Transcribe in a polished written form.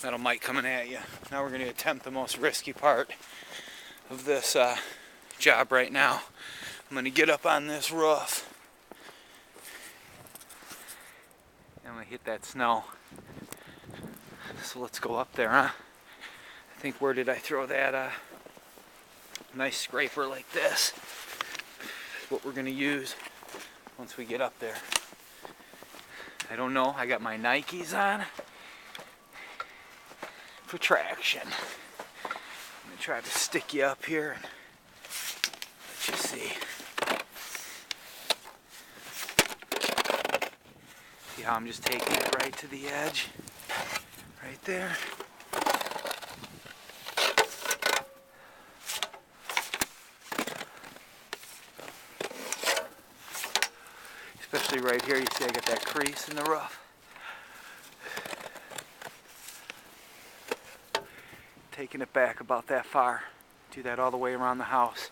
Metal mic coming at you. Now we're going to attempt the most risky part of this job right now. I'm going to get up on this roof. I'm going to hit that snow. So let's go up there, huh? I think, where did I throw that nice scraper like this? That's what we're going to use once we get up there. I don't know. I got my Nikes on for traction. I'm going to try to stick you up here and let you see. See how I'm just taking it right to the edge? Right there. Especially right here, you see I got that crease in the roof. Taking it back about that far. Do that all the way around the house.